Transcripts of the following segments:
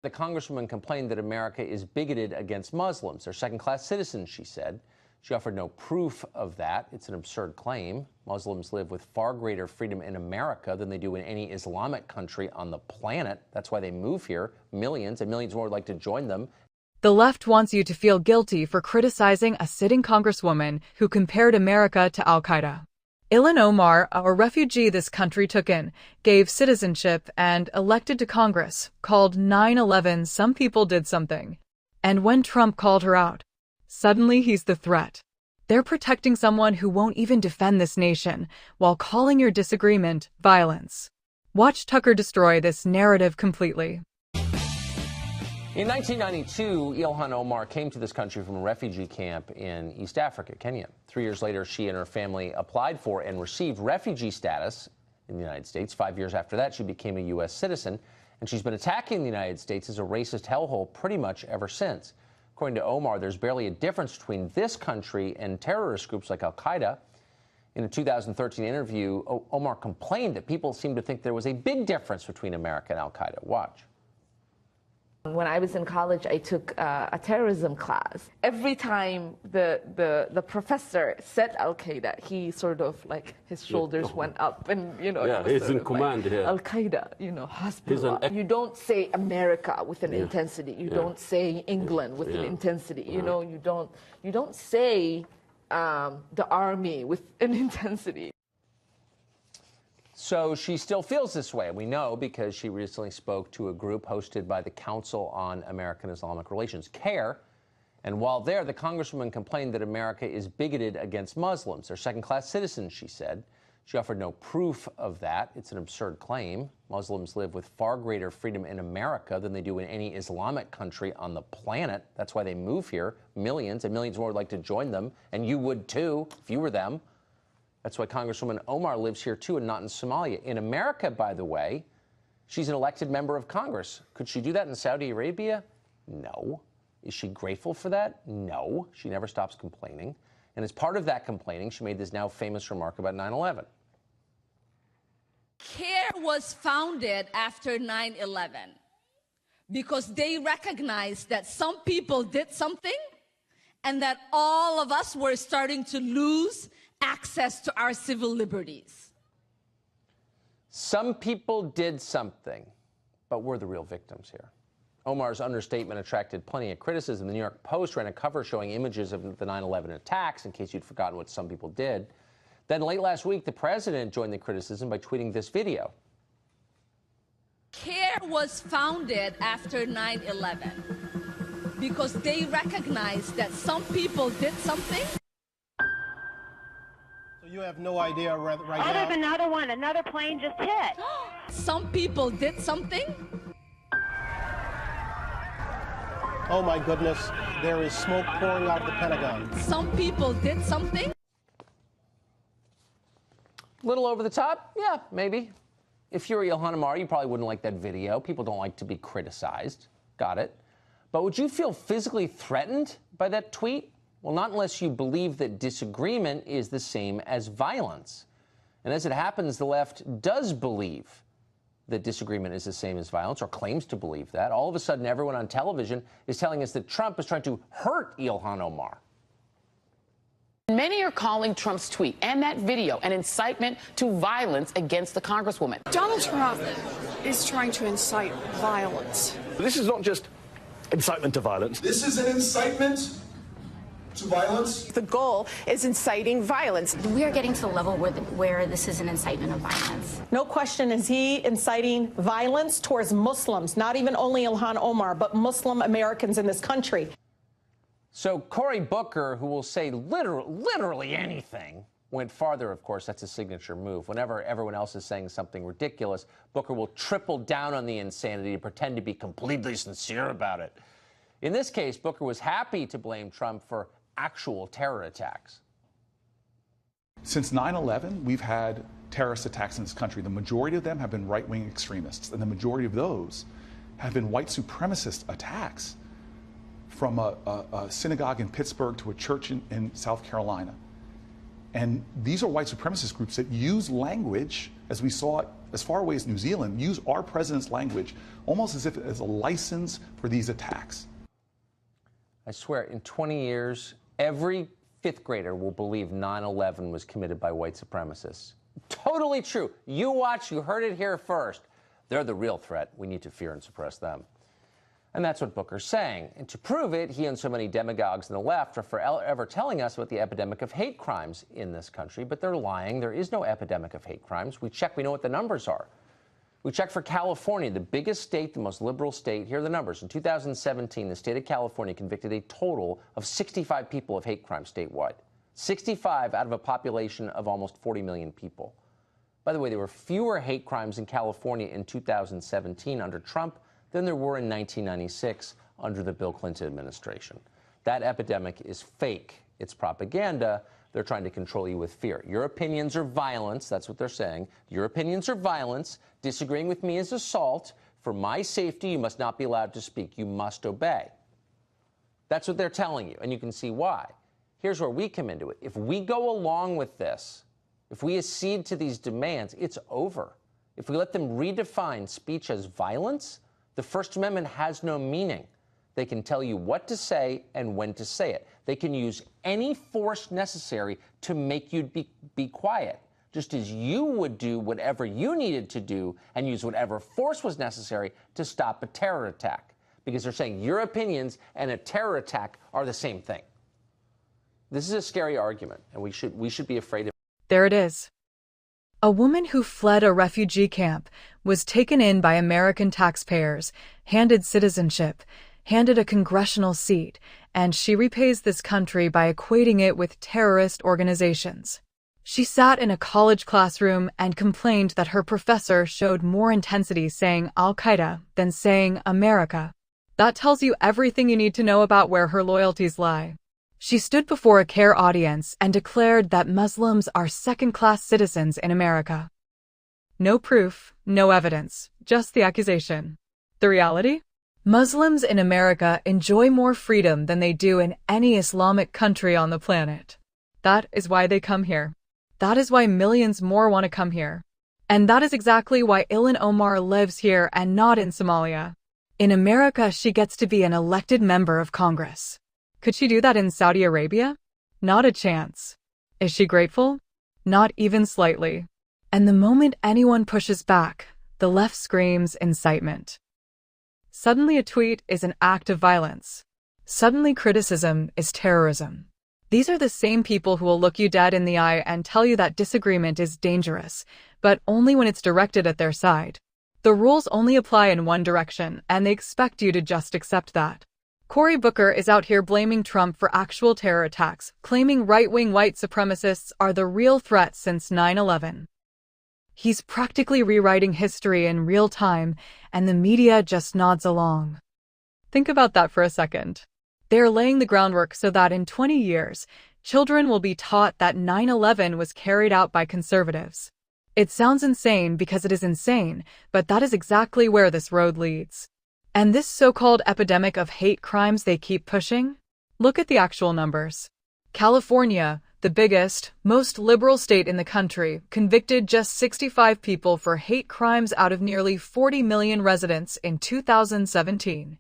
The congresswoman complained that America is bigoted against Muslims. They're second-class citizens, she said. She offered no proof of that. It's an absurd claim. Muslims live with far greater freedom in America than they do in any Islamic country on the planet. That's why they move here. Millions and millions more would like to join them. The left wants you to feel guilty for criticizing a sitting congresswoman who compared America to al-Qaeda. Ilhan Omar, a refugee this country took in, gave citizenship and elected to Congress, called 9/11 "Some people did something." And when Trump called her out, suddenly he's the threat. They're protecting someone who won't even defend this nation while calling your disagreement violence. Watch Tucker destroy this narrative completely. In 1992, Ilhan Omar came to this country from a refugee camp in East Africa, Kenya. 3 years later, she and her family applied for and received refugee status in the United States. 5 years after that, she became a U.S. citizen, and she's been attacking the United States as a racist hellhole pretty much ever since. According to Omar, there's barely a difference between this country and terrorist groups like al-Qaeda. In a 2013 interview, Omar complained that people seemed to think there was a big difference between America and al-Qaeda. Watch. When I was in college, I took a terrorism class. Every time the professor said Al-Qaeda, he sort of like his shoulders went up, and he's in command here. Al-Qaeda, Hezbollah. You don't say America with an intensity. You don't say England with an intensity. You don't say the army with an intensity. So she still feels this way. We know because she recently spoke to a group hosted by the Council on American Islamic Relations, CARE. And while there, the congresswoman complained that America is bigoted against Muslims. They're second-class citizens, she said. She offered no proof of that. It's an absurd claim. Muslims live with far greater freedom in America than they do in any Islamic country on the planet. That's why they move here. Millions and millions more would like to join them. And you would too, if you were them. That's why Congresswoman Omar lives here, too, and not in Somalia. In America, by the way, she's an elected member of Congress. Could she do that in Saudi Arabia? No. Is she grateful for that? No. She never stops complaining. And as part of that complaining, she made this now famous remark about 9/11. CARE was founded after 9/11 because they recognized that some people did something and that all of us were starting to lose access to our civil liberties. Some people did something, but we're the real victims here. Omar's understatement attracted plenty of criticism. The New York Post ran a cover showing images of the 9/11 attacks, in case you'd forgotten what some people did. Then late last week, the president joined the criticism by tweeting this video. CARE was founded after 9/11 because they recognized that some people did something. You have no idea right now. There's another one. Another plane just hit. Some people did something. Oh my goodness, there is smoke pouring out of the Pentagon. Some people did something. Little over the top? Yeah, maybe. If you're Ilhan Omar, you probably wouldn't like that video. People don't like to be criticized. Got it. But would you feel physically threatened by that tweet? Well, not unless you believe that disagreement is the same as violence. And as it happens, the left does believe that disagreement is the same as violence, or claims to believe that. All of a sudden, everyone on television is telling us that Trump is trying to hurt Ilhan Omar. Many are calling Trump's tweet and that video an incitement to violence against the Congresswoman. Donald Trump is trying to incite violence. This is not just incitement to violence. This is an incitement to violence. The goal is inciting violence. We are getting to the level where this is an incitement of violence. No question is he inciting violence towards Muslims, not even only Ilhan Omar, but Muslim Americans in this country. So Cory Booker, who will say literally anything, went farther, of course. That's a signature move. Whenever everyone else is saying something ridiculous, Booker will triple down on the insanity and pretend to be completely sincere about it. In this case, Booker was happy to blame Trump for actual terror attacks. Since 9/11, we've had terrorist attacks in this country. The majority of them have been right-wing extremists, and the majority of those have been white supremacist attacks, from a synagogue in Pittsburgh to a church in South Carolina. And these are white supremacist groups that use language, as we saw as far away as New Zealand, use our president's language almost as if it is a license for these attacks. I swear, in 20 years, every fifth grader will believe 9/11 was committed by white supremacists. Totally true. You watch, you heard it here first. They're the real threat. We need to fear and suppress them. And that's what Booker's saying. And to prove it, he and so many demagogues on the left are forever telling us about the epidemic of hate crimes in this country, but they're lying. There is no epidemic of hate crimes. We check, we know what the numbers are. We checked for California, the biggest state, the most liberal state. Here are the numbers. In 2017, the state of California convicted a total of 65 people of hate crimes statewide. 65 out of a population of almost 40 million people. By the way, there were fewer hate crimes in California in 2017 under Trump than there were in 1996 under the Bill Clinton administration. That epidemic is fake. It's propaganda. They're trying to control you with fear. Your opinions are violence. That's what they're saying. Your opinions are violence. Disagreeing with me is assault. For my safety, you must not be allowed to speak. You must obey. That's what they're telling you, and you can see why. Here's where we come into it. If we go along with this, if we accede to these demands, it's over. If we let them redefine speech as violence, the First Amendment has no meaning. They can tell you what to say and when to say it. They can use any force necessary to make you be quiet, just as you would do whatever you needed to do and use whatever force was necessary to stop a terror attack. Because they're saying your opinions and a terror attack are the same thing. This is a scary argument, and we should be afraid of it. There it is. A woman who fled a refugee camp was taken in by American taxpayers, handed citizenship, handed a congressional seat, and she repays this country by equating it with terrorist organizations. She sat in a college classroom and complained that her professor showed more intensity saying Al-Qaeda than saying America. That tells you everything you need to know about where her loyalties lie. She stood before a CARE audience and declared that Muslims are second-class citizens in America. No proof, no evidence, just the accusation. The reality? Muslims in America enjoy more freedom than they do in any Islamic country on the planet. That is why they come here. That is why millions more want to come here. And that is exactly why Ilhan Omar lives here and not in Somalia. In America, she gets to be an elected member of Congress. Could she do that in Saudi Arabia? Not a chance. Is she grateful? Not even slightly. And the moment anyone pushes back, the left screams incitement. Suddenly a tweet is an act of violence. Suddenly criticism is terrorism. These are the same people who will look you dead in the eye and tell you that disagreement is dangerous, but only when it's directed at their side. The rules only apply in one direction, and they expect you to just accept that. Cory Booker is out here blaming Trump for actual terror attacks, claiming right-wing white supremacists are the real threat since 9/11. He's practically rewriting history in real time, and the media just nods along. Think about that for a second. They're laying the groundwork so that in 20 years, children will be taught that 9/11 was carried out by conservatives. It sounds insane because it is insane, but that is exactly where this road leads. And this so-called epidemic of hate crimes they keep pushing? Look at the actual numbers. California, the biggest, most liberal state in the country, convicted just 65 people for hate crimes out of nearly 40 million residents in 2017.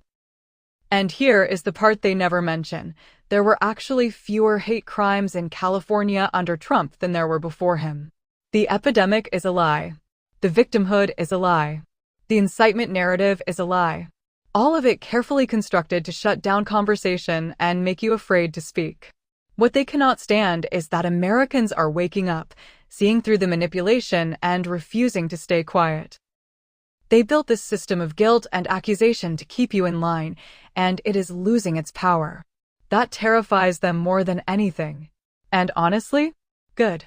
And here is the part they never mention. There were actually fewer hate crimes in California under Trump than there were before him. The epidemic is a lie. The victimhood is a lie. The incitement narrative is a lie. All of it carefully constructed to shut down conversation and make you afraid to speak. What they cannot stand is that Americans are waking up, seeing through the manipulation and refusing to stay quiet. They built this system of guilt and accusation to keep you in line, and it is losing its power. That terrifies them more than anything. And honestly, good.